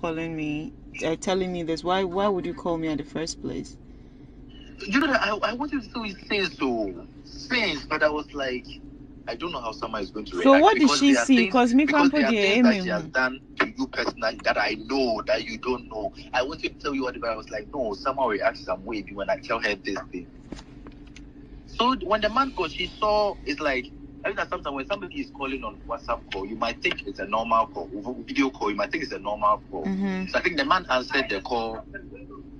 calling me, telling me this? Why would you call me at the first place? You know, I wanted to say so since, but I was like, I don't know how someone is going to react. So what did she see? Because there are things that she has done to you personally that I know that you don't know. I wanted to tell you whatever. I was like, no, someone reacts some way when I tell her this thing. So when the man called, she saw, it's like, I think sometimes when somebody is calling on WhatsApp call, you might think it's a normal call. Video call, you might think it's a normal call. So I think the man answered the call.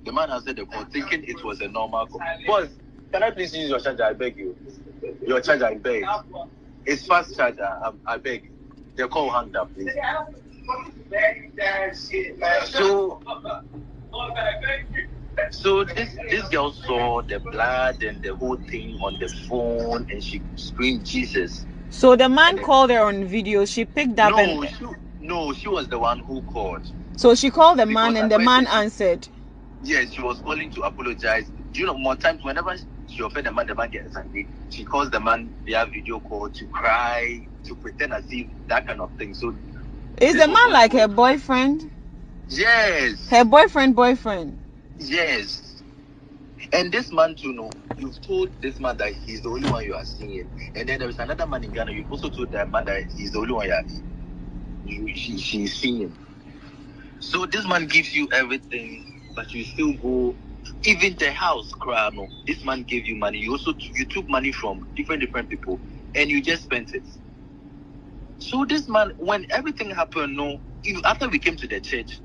The man answered the call thinking it was a normal call. Boss, can I please use your charger? I beg you. Your charger, I beg. It's fast charger. I beg. The call hung up, please. So this girl saw the blood and the whole thing on the phone, and she screamed Jesus. So the man called her on video. She picked up. No, she was the one who called. So she called the man, and the man answered. Yes, she was calling to apologize. Do you know, more times whenever she offended the man gets angry. She calls the man via video call to cry, to pretend as if that kind of thing. So is the man like her boyfriend? Yes. Her boyfriend? Yes. And this man too, no, you've told this man that he's the only one you are seeing. And then there is another man in Ghana, you've also told that man that he's the only one she's seeing. So this man gives you everything, but you still go, even the house, no, this man gave you money. You took money from different people, and you just spent it. So this man, when everything happened, no, after we came to the church,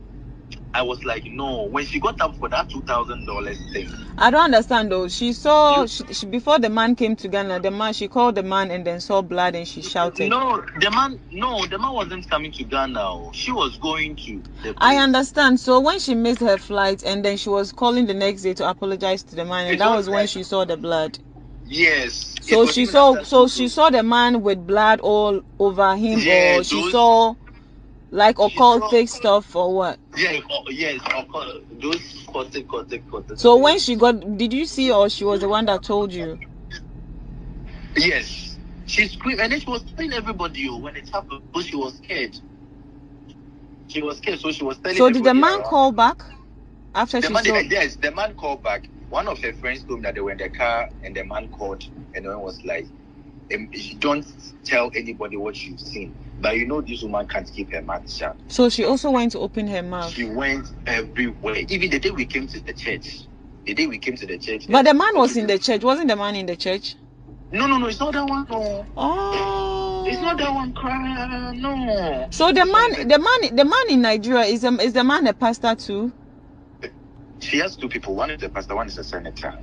I was like, no. When she got up for that $2,000 thing, I don't understand though. She saw she before the man came to Ghana. She called the man and then saw blood and she shouted. No, the man wasn't coming to Ghana. She was going to. I understand. So when she missed her flight and then she was calling the next day to apologize to the man, and that was when she saw the blood. Yes. So she saw the man with blood all over him, or she saw like occultic stuff or what? Yeah, yes, those occultic. So when she got, did you see, or she was the one that told you? Yes, she screamed and then she was telling everybody when it happened, but she was scared. She was scared, so she was telling. So did the man call back after she saw? Yes, the man called back. One of her friends told me that they were in the car and the man called and the man was like, "Don't tell anybody what you've seen." But you know this woman can't keep her mouth shut. So she also went to open her mouth. She went everywhere. Even the day we came to the church. But the man was in the church. Wasn't the man in the church? No, it's not that one. No. Oh. It's not that one. No. So the man in Nigeria is the man a pastor too? She has two people. One is a pastor, one is a senator.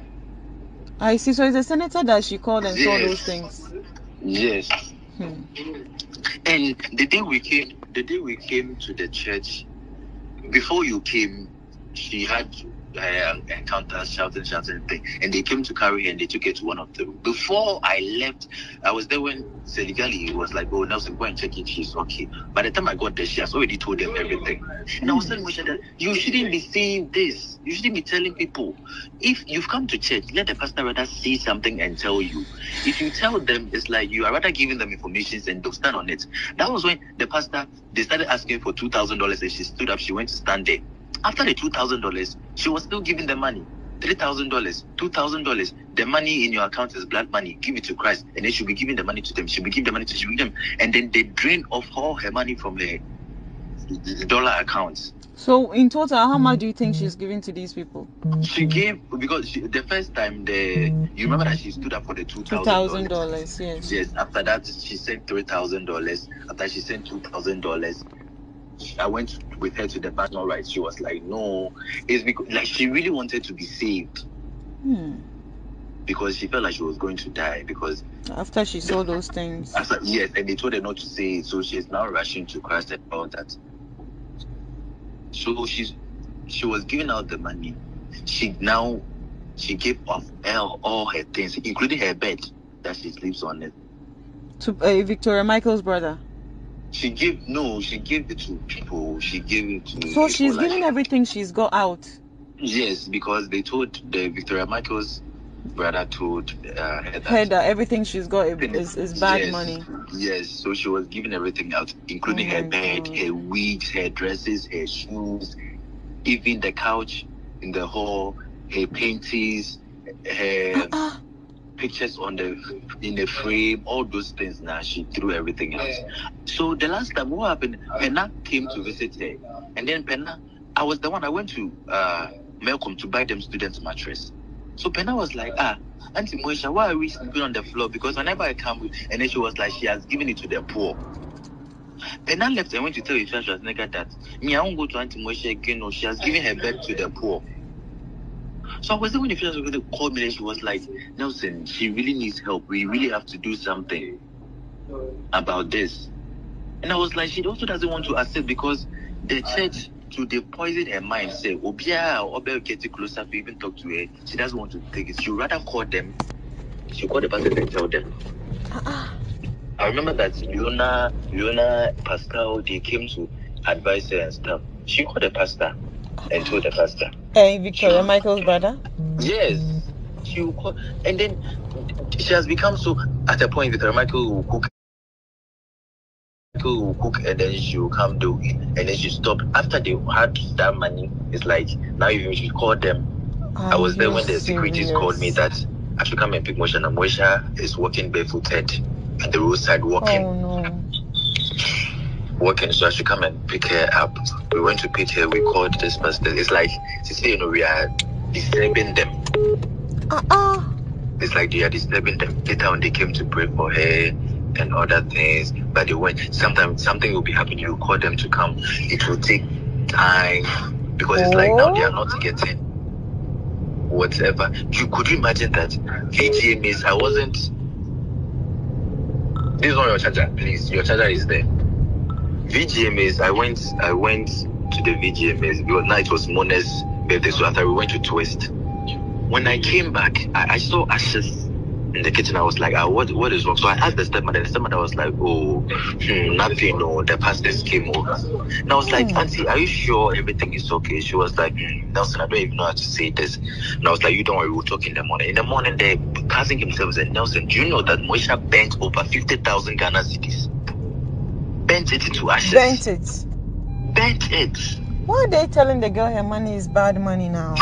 I see. So it's a senator that she called and saw those things. Yes. And the day we came to the church, before you came, she had encounters, shouting thing, and they came to carry her and they took her to one of them. Before I left, I was there when Seligali was like, "Oh, Nelson, go and check if she's okay." By the time I got there, she has already told them everything. And I was telling Moesha that you shouldn't be saying this. You shouldn't be telling people. If you've come to church, let the pastor rather see something and tell you. If you tell them, it's like you are rather giving them information and they'll stand on it. That was when the pastor, they started asking for $2,000 and she stood up, she went to stand there. After the $2,000, she was still giving the money. $3,000, $2,000. The money in your account is blood money. Give it to Christ. And then she'll be giving the money to them. She'll be giving the money to them. And then they drain off all her money from her dollar accounts. So in total, how much do you think she's giving to these people? She gave, because the first time, you remember that she stood up for the $2,000, yes. Yes, after that, she sent $3,000. After she sent $2,000, I went with her to the bank. All right, she was like, no, it's because like she really wanted to be saved. Because she felt like she was going to die. Because after she saw those things. Yes, and they told her not to say it, so she's now rushing to Christ and all that. So she was giving out the money. She gave off all her things, including her bed that she sleeps on it. To Victoria Michael's brother. She gave it to people. She gave it to. So she's giving everything she's got out. Yes, because they told the Victoria Michaels brother told her that everything she's got is bad money. Yes, so she was giving everything out, including her bed, her wigs, her dresses, her shoes, even the couch in the hall, her paintings, her pictures in the frame, all those things. Now she threw everything out. So the last time, what happened? Penna came to visit her, and then Penna, I was the one. I went to Malcolm to buy them students' mattress. So Penna was like, Auntie Moesha, why are we sleeping on the floor? Because whenever I come, and then she was like, she has given it to the poor. Penna left and went to tell his church that me, I won't go to Auntie Moesha again. No, she has given her bed to the poor. So I was there when the fellows were going to call me, and she was like, Nelson, she really needs help. We really have to do something about this. And I was like, she also doesn't want to accept because the church, to the poison her mind, say, Obia or get closer to even talk to her. She doesn't want to take it. She would rather call them. She called the pastor and tell them. I remember that Leona, Pascal, they came to advise her and stuff. She called the pastor and told the pastor. Victoria Michael's brother? Yes. She will call, and then she has become so, at a point, Victoria Michael will cook, and then she will come do it, and then she stopped. After they had that money, it's like, now you should call them. I was there when the securities called me that I should come and pick Moesha. And Moesha is walking barefooted at the roadside walking. Oh, no. Working, so I should come and pick her up. We went to pick her, we called this person. It's like, we are disturbing them. It's like they are disturbing them. Later on, they came to pray for her and other things, but they went. Sometimes something will be happening, you call them to come. It will take time because it's like now they are not getting whatever. Could you imagine that? VGMAs, I wasn't. This is not your charger, please. Your charger is there. VGMAs, I went to the VGMAs because now it was Mona's birthday, so after we went to Twist. When I came back, I saw ashes in the kitchen. I was like, what is wrong? So I asked the stepmother, and the stepmother was like, nothing, the pastors came over. And I was like, Auntie, are you sure everything is okay? She was like, Nelson, I don't even know how to say this. And I was like, you don't worry, we'll talk in the morning. In the morning, the cousin himself said, Nelson, do you know that Moesha bent over 50,000 Ghana cedis? Bent it into ashes. Bent it. Why are they telling the girl her money is bad money now?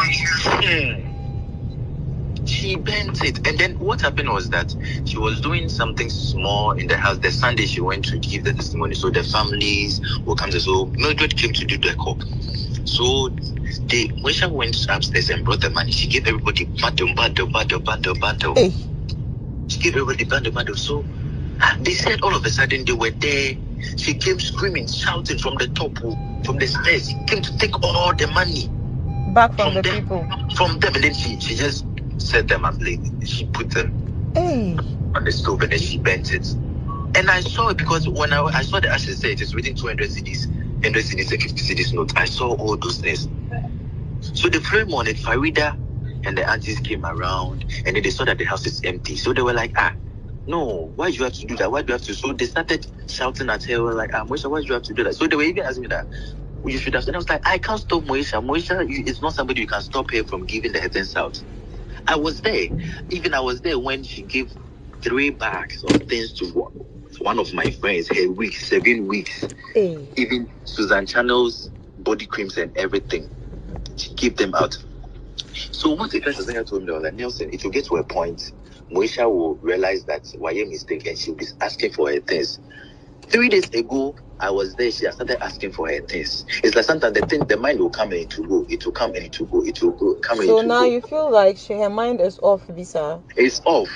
She bent it. And then what happened was that she was doing something small in the house. The Sunday she went to give the testimony. So the families will come to. So Mildred came to do the call. So Moesha went upstairs and brought the money. She gave everybody bundle. Hey. She gave everybody bundle. So they said all of a sudden they were there. She came screaming, shouting from the top, from the stairs. She came to take all the money back from the people. From them, and then she just set them up. She put them on the stove, and then she bent it. And I saw it because when I saw the ashes, say it is within 200 cedis, 100 cedis, and 50 cedis notes. I saw all those things. So the very morning, Farida and the aunties came around, and then they saw that the house is empty. So they were like, no, why do you have to do that? Why do you have to? So they started shouting at her, like, Moesha, why do you have to do that? So they were even asking me that, you should have. And I was like, I can't stop Moesha. Moesha is not somebody you can stop her from giving the heavens out. I was there. Even I was there when she gave 3 bags of things to one of my friends, her weeks, 7 weeks. Even Susan Channel's body creams and everything. She gave them out. So what the first thing I told me, I was like, Nelson, it will get to a point, Moesha will realize that why a mistake and she'll be asking for her things. 3 days ago, I was there, she started asking for her things. It's like sometimes the mind will come and it will go. It will come and it will go. It will go, come and it will go. So now you feel like her mind is off, Visa? It's off.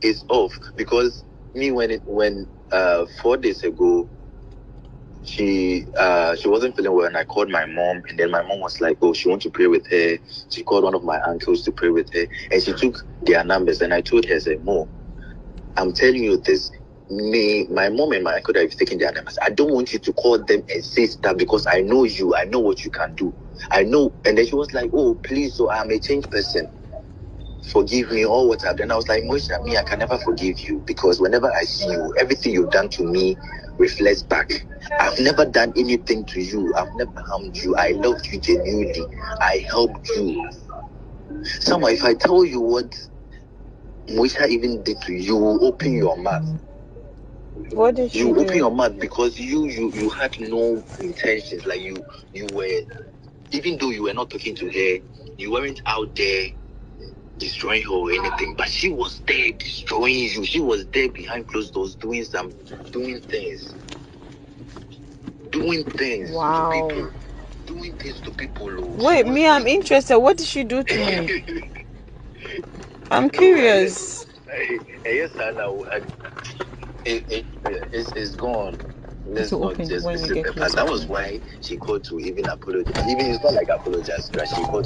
It's off. Because me, when 4 days ago, she wasn't feeling well, and I called my mom, and then my mom was like, she wants to pray with her. She called one of my uncles to pray with her, and she took their numbers, and I told her, Mo, I'm telling you this, my mom and my uncle that have taken their numbers, I don't want you to call them and say stuff because I know you, I know what you can do, I know. And then she was like, please, so I'm a changed person, forgive me all what I've done. I was like, Moesha, me, I can never forgive you because whenever I see you, everything you've done to me reflects back. I've never done anything to you. I've never harmed you. I loved you genuinely. I helped you. Salma, if I tell you what Moesha even did to you, you will open your mouth. What did you do? Open your mouth because you had no intentions. Like you were, even though you were not talking to her, you weren't out there destroying her or anything, but she was there destroying you. She was there behind closed doors doing things. Wow. To people. Doing things to people. Wait, me, I'm interested. What did she do to me? I'm curious. Yes, it's gone. Let's not just visit the past. That was why she called to even apologize. Even it's not like apologize, but she called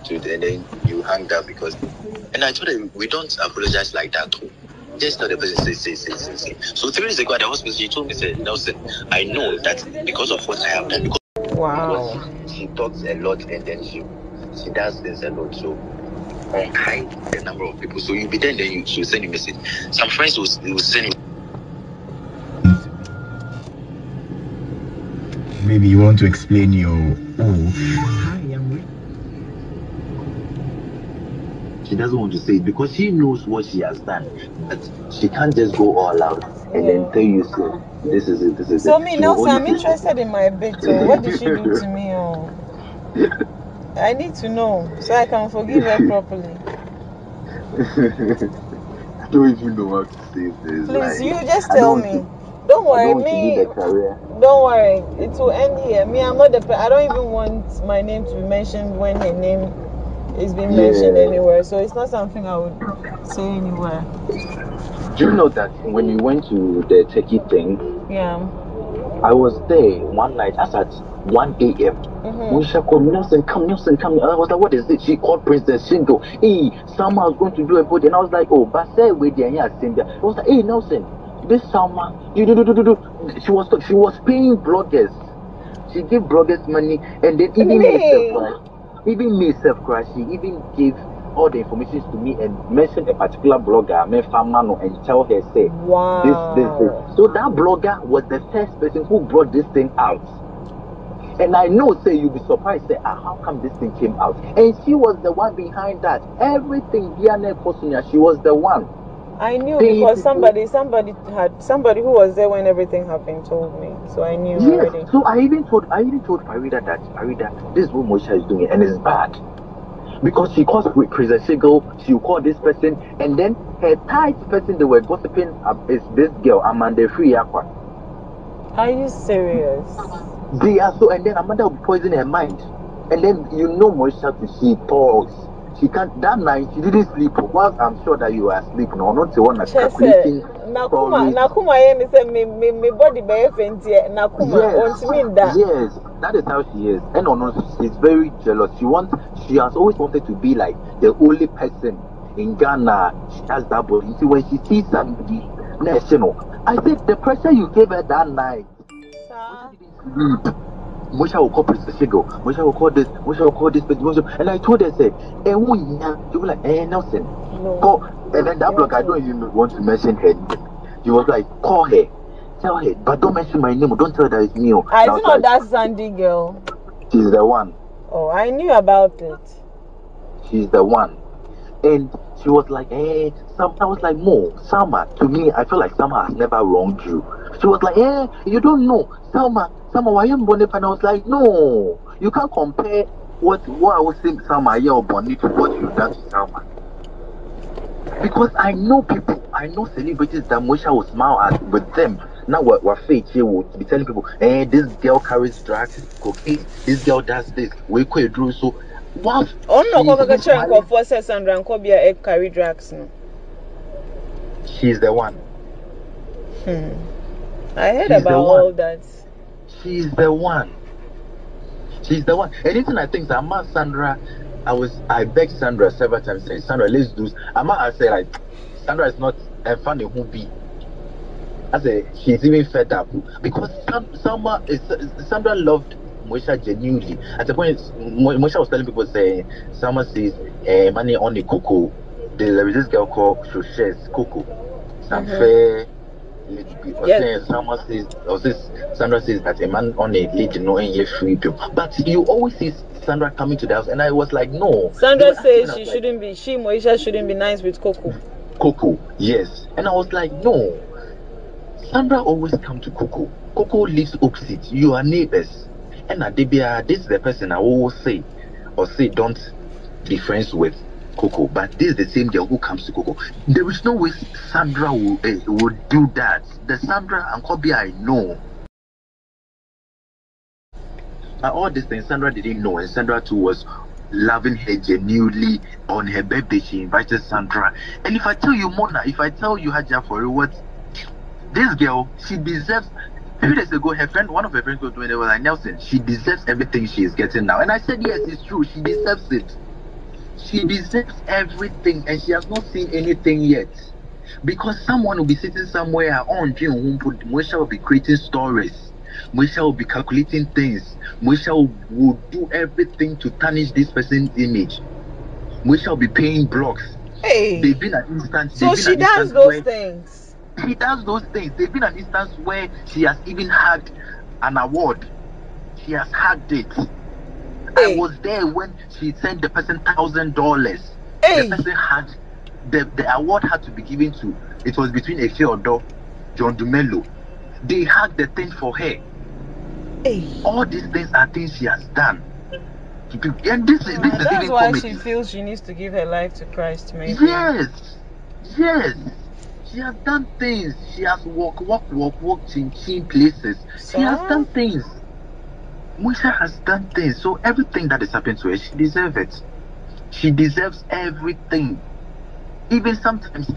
to and then you hanged up because. And I told her we don't apologize like that too. Just tell the person say. So 3 days ago at the hospital, she told me, said, Nelson, I know that because of what I have done, because she talks a lot and then she does things a lot. So hide the number of people. So you'll be there and then she'll send you a message. Some friends will send you. Maybe you want to explain your She doesn't want to say it because she knows what she has done, but she can't just go all out and then tell you, so this is it. So me, Nelson, I'm interested in my bit. What did she do to me? I need to know so I can forgive her properly. I don't even know how to say this. Please, you just tell me. Don't worry, me. Don't worry, it will end here. Me, I'm not I don't even want my name to be mentioned when her name is being mentioned anywhere. So it's not something I would say anywhere. Do you know that when you went to the Turkey thing? Yeah. I was there one night as at 1 a.m. Moesha called Nelson, come. I was like, what is it? She called Princess Shingo. Hey, Salma was going to do a body. And I was like, oh, but say with the I was like, hey, Nelson, this Salma, you do. She was paying bloggers. She gave bloggers money, and then even me self-crash, she even gave all the information to me and mentioned a particular blogger, and tell her, say, this. So that blogger was the first person who brought this thing out. And I know, say, you'll be surprised, say, how come this thing came out? And she was the one behind that. Everything, Diana Kosunya, she was the one. I knew because somebody who was there when everything happened told me. So I knew already. So I even told Farida that Farida, this is what Moesha is doing, and it's bad. Because she calls with Princess Shingo, she'll call this person, and then her tight person they were gossiping is this girl, Amanda Free Aqua. Are you serious? They are so, and then Amanda will poison her mind. And then Moesha, she talks. She can't. That night she didn't sleep. Well, I'm sure that you were asleep. No, not the one that's calculating. Nakuma, me body be fainty. Nakuma, yes, that is how she is. And she's very jealous. She has always wanted to be like the only person in Ghana. She has that body. See, when she sees somebody, I think the pressure you gave her that night. Moesha will call Princess Shingo. Moesha will call this. Moesha will call this. And I told her, say, you be like, Nelson, call. And then that block, I don't even want to mention her name. He was like, call her, tell her, but don't mention my name. Don't tell her that it's me. I don't know that Sandy girl. She's the one. Oh, I knew about it. She's the one. And she was like, I was like, Salma, to me, I feel like Salma has never wronged you. She was like, you don't know. Salma, why you Bonnie? And I was like, no, you can't compare what I was saying Salma or Bonnie to what you've done to Salma. Because I know people, I know celebrities that Moesha will smile at with them. Now we're fake here will be telling people, this girl carries drugs, cocaine, this girl does this, we could do so. What? Oh no, for Sandra and Kobia carry drugs. No. She's the one. I heard about all that. She's the one. Anything I think that Sandra, I begged Sandra several times, say, Sandra, let's do. I say like, Sandra is not a funny movie. I say she's even fed up because Sandra loved Moesha genuinely. At the point, Moesha was telling people, saying, Salma says, money on the cocoa. There is this girl called Shoshes Coco. Some fair Yes. Sandra says that a man on a date knowing free people. But you always see Sandra coming to the house, and I was like, no. Sandra says she shouldn't be. Moesha shouldn't be nice with Coco. Coco, yes. And I was like, no. Sandra always come to Coco. Coco lives opposite. You are neighbors. And this is the person I always say don't be friends with Coco. But this is the same girl who comes to Coco. There is no way Sandra will do that. The Sandra and Kobe I know. All these things Sandra didn't know, and Sandra too was loving her genuinely. On her birthday, she invited Sandra. And if I tell you Mona, if I tell you Haja for what this girl, she deserves. A few days ago, one of her friends was doing it, was like, Nelson, she deserves everything she is getting now. And I said, yes, it's true. She deserves it. She deserves everything, and she has not seen anything yet. Because someone will be sitting somewhere on Moesha will be creating stories. Moesha will be calculating things. Moesha will do everything to tarnish this person's image. Moesha will be paying blocks. Hey. They've been an instance. So she does those things. She does those things. There's been an instance where she has even had an award. She has had it. Hey. I was there when she sent the person $1,000. Hey. The person had the award had to be given to. It was between Efe Odo, John Dumelo. They had the thing for her. Hey. All these things are things she has done. And this is that's why she feels she needs to give her life to Christ. Maybe. Yes. She has done things. She has walked in places. She has done things. Moesha has done things. So everything that is happening to her, she deserves it. She deserves everything. Even sometimes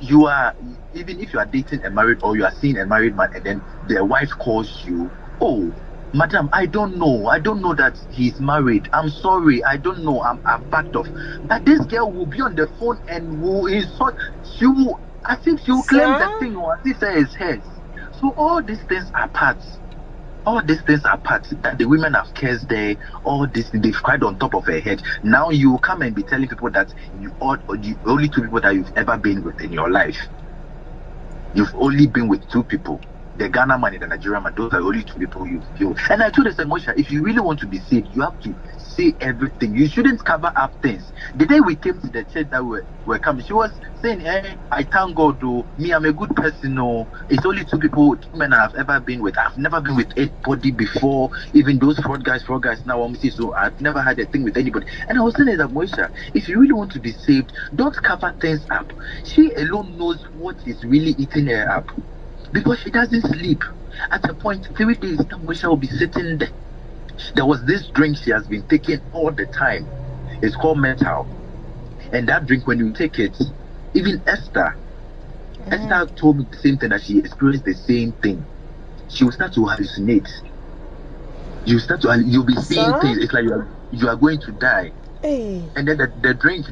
even if you are dating a married or you are seeing a married man and then their wife calls you, oh, madam, I don't know that he's married. I'm sorry, I don't know. I'm backed off. But this girl will be on the phone and will insult. As if she will claim the thing or as if it is hers. So all these things are parts. That the women have cursed there. All this, they've cried on top of her head. Now you come and be telling people that the only two people that you've ever been with in your life. You've only been with two people. The Ghana man and the Nigerian man, those are the only two people you. And I told her, Moesha, if you really want to be saved, you have to say everything. You shouldn't cover up things. The day we came to the church that we were coming, she was saying, I thank God, though. Me, I'm a good person, no. It's only two men I've ever been with. I've never been with anybody before. Even those fraud guys now, so I've never had a thing with anybody. And I was saying that, Moesha, if you really want to be saved, don't cover things up. She alone knows what is really eating her up. Because she doesn't sleep. At a point, 3 days, Moesha will be sitting there. There was this drink she has been taking all the time. It's called Mental. And that drink, when you take it, even Esther told me the same thing, that she experienced the same thing. She will start to hallucinate. You'll be seeing things. It's like you are going to die. Hey. And then the drink,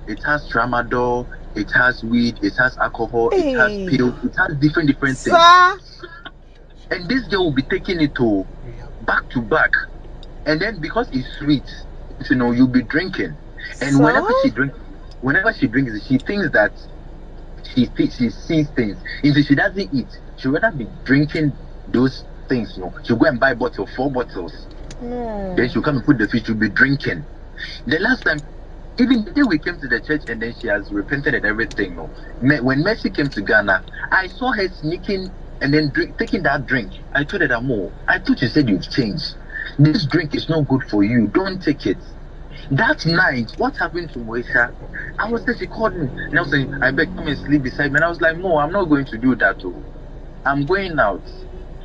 it has tramadol, it has weed, it has alcohol, it has pills, it has different things. And this girl will be taking it to back to back. And then because it's sweet, you'll be drinking. And whenever she drinks it, she thinks that she sees things. If she doesn't eat, she'll rather be drinking those things. She'll go and buy 4 bottles. Then she'll come and put the fish, she'll be drinking. The last time, even the day we came to the church and then she has repented and everything. When Mercy came to Ghana, I saw her sneaking and then taking that drink. I told her that, Mo, I thought you said you've changed. This drink is not good for you. Don't take it. That night, what happened to Moesha? I was there, she called me and I was saying, I beg, come and sleep beside me. And I was like, no, I'm not going to do that. I'm going out.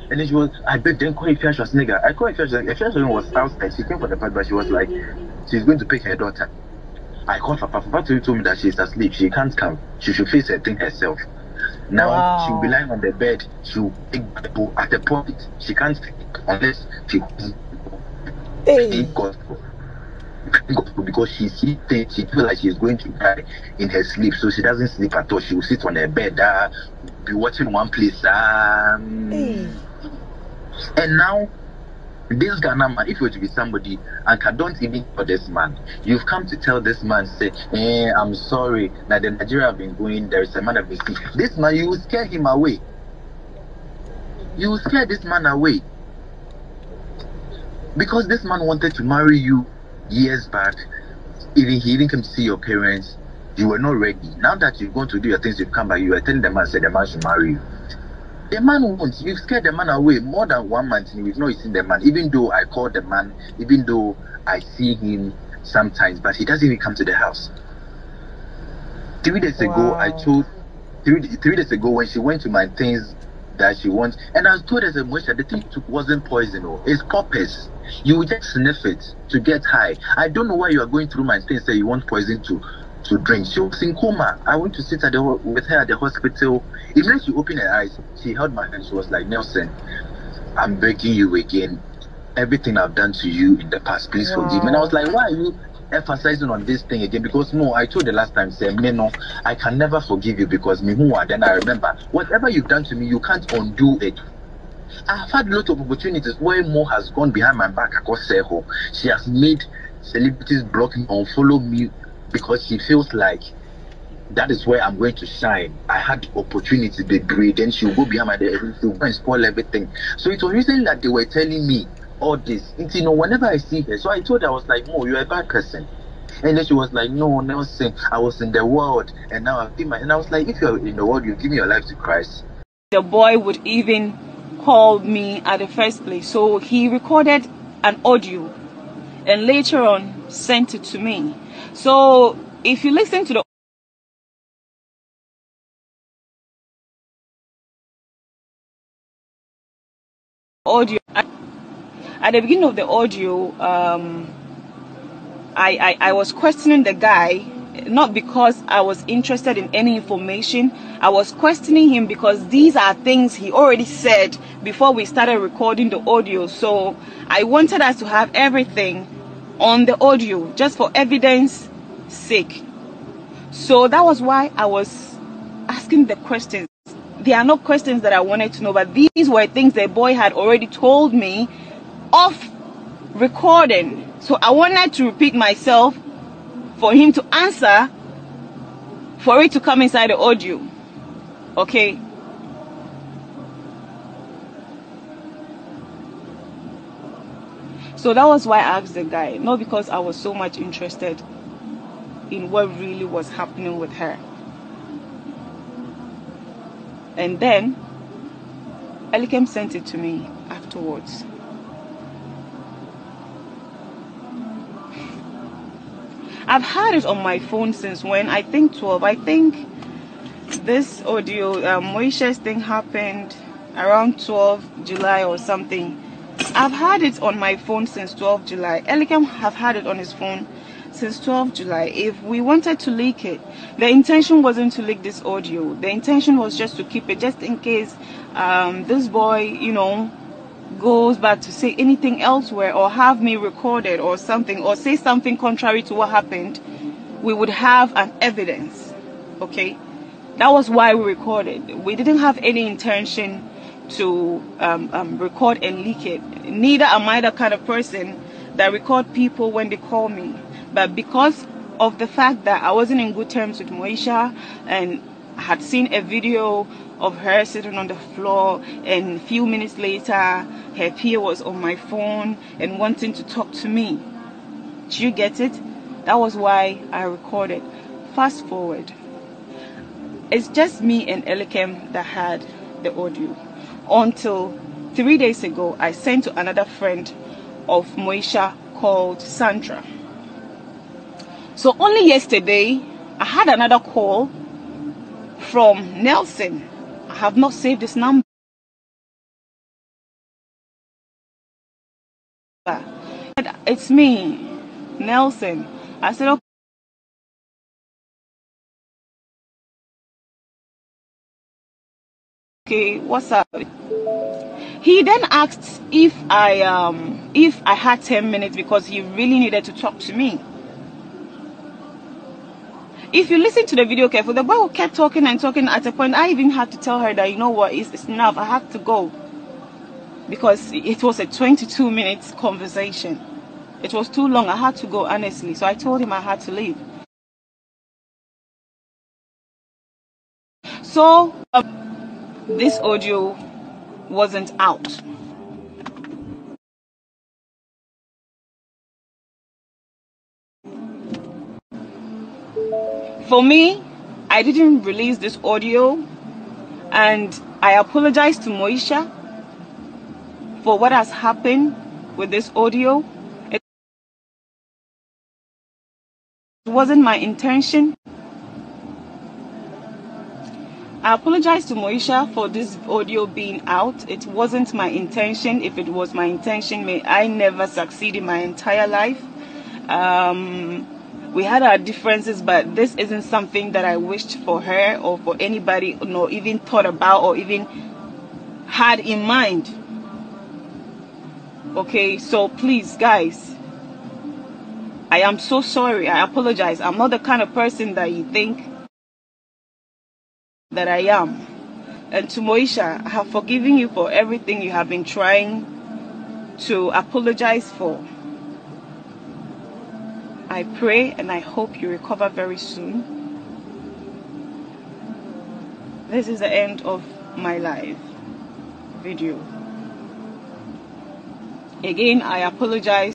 And then she was, I beg, then call Ifeanyi Schwarzenegger. I called Ifeanyi Schwarzenegger was outside. She came for the party, but she was like, she's going to pick her daughter. I called Papa. Papa told me that she's asleep. She can't come. She should face her thing herself. Now she'll be lying on the bed. She'll take Bible at the point. She can't speak unless she because she sees things. She feels like she's going to die in her sleep, so she doesn't sleep at all. She will sit on her bed, be watching one place. And now this Ghana man, if you were to be somebody, and don't even for this man, you've come to tell this man, say, I'm sorry, that the Nigeria have been going, there is a man that been sick. This man, you will scare him away. You scared this man away. Because this man wanted to marry you years back. Even he didn't come to see your parents. You were not ready. Now that you're going to do your things, you've come back, you are telling the man, said the man should marry you. The man won't. You've scared the man away more than 1 month and we've not seen the man. Even though I call the man, even though I see him sometimes, but he doesn't even come to the house. 3 days ago, I told 3 days ago when she went to my things that she wants, and I told her that Moesha, the thing you took wasn't poison, it's poppers. You will just sniff it to get high. I don't know why you are going through my things that you want poison to drink. She was in coma. I went to sit with her at the hospital. Even she opened her eyes, she held my hand. She was like, Nelson, I'm begging you again. Everything I've done to you in the past, please forgive me. And I was like, why are you emphasizing on this thing again? Because no, I told the last time, say, no, I can never forgive you because me who are. Then I remember whatever you've done to me, you can't undo it. I've had a lot of opportunities where Mo has gone behind my back across Seho. She has made celebrities block me, unfollow me because she feels like that is where I'm going to shine. I had opportunity to be, then she'll go behind my head, she'll go and spoil everything. So it was recently that they were telling me all this. And, whenever I see her, so I told her, I was like, Mo, you're a bad person. And then she was like, no, Nelson, I was in the world and now I've been and I was like, if you're in the world, you give me your life to Christ. The boy would even call me at the first place. So he recorded an audio and later on sent it to me. So if you listen to the audio, at the beginning of the audio, I was questioning the guy, not because I was interested in any information. I was questioning him because these are things he already said before we started recording the audio. So I wanted us to have everything on the audio just for evidence sake. So that was why I was asking the questions. They are not questions that I wanted to know, but these were things the boy had already told me off recording. So I wanted to repeat myself for him to answer, for it to come inside the audio. Okay. So that was why I asked the guy, not because I was so much interested in what really was happening with her. And then Elikem sent it to me afterwards. I've had it on my phone since when? I think 12. I think this audio, Moesha's thing happened around 12 July or something. I've had it on my phone since 12 July. Elikem have had it on his phone since 12 July. If we wanted to leak it, the intention wasn't to leak this audio. The intention was just to keep it, just in case this boy, goes back to say anything elsewhere or have me recorded or something, or say something contrary to what happened, we would have an evidence. Okay, that was why we recorded. We didn't have any intention to record and leak it. Neither am I the kind of person that record people when they call me. But because of the fact that I wasn't in good terms with Moesha, and I had seen a video of her sitting on the floor, and a few minutes later her peer was on my phone and wanting to talk to me. Do you get it? That was why I recorded. Fast forward, it's just me and Elikem that had the audio until 3 days ago. I sent to another friend of Moesha called Sandra. So only yesterday I had another call from Nelson. I have not saved this number. It's me, Nelson. I said, okay, what's up? He then asked if I had 10 minutes because he really needed to talk to me. If you listen to the video carefully, the boy kept talking and talking. At a point, I even had to tell her that, you know what, it's enough. I have to go. Because it was a 22 minutes conversation. It was too long. I had to go, honestly. So I told him I had to leave. So, this audio wasn't out. For me, I didn't release this audio, and I apologize to Moesha for what has happened with this audio. It wasn't my intention. I apologize to Moesha for this audio being out. It wasn't my intention. If it was my intention, may I never succeed in my entire life. We had our differences, but this isn't something that I wished for her or for anybody, nor even thought about or even had in mind. Okay, so please, guys, I am so sorry. I apologize. I'm not the kind of person that you think that I am. And to Moesha, I have forgiven you for everything you have been trying to apologize for. I pray and I hope you recover very soon. This is the end of my live video. Again, I apologize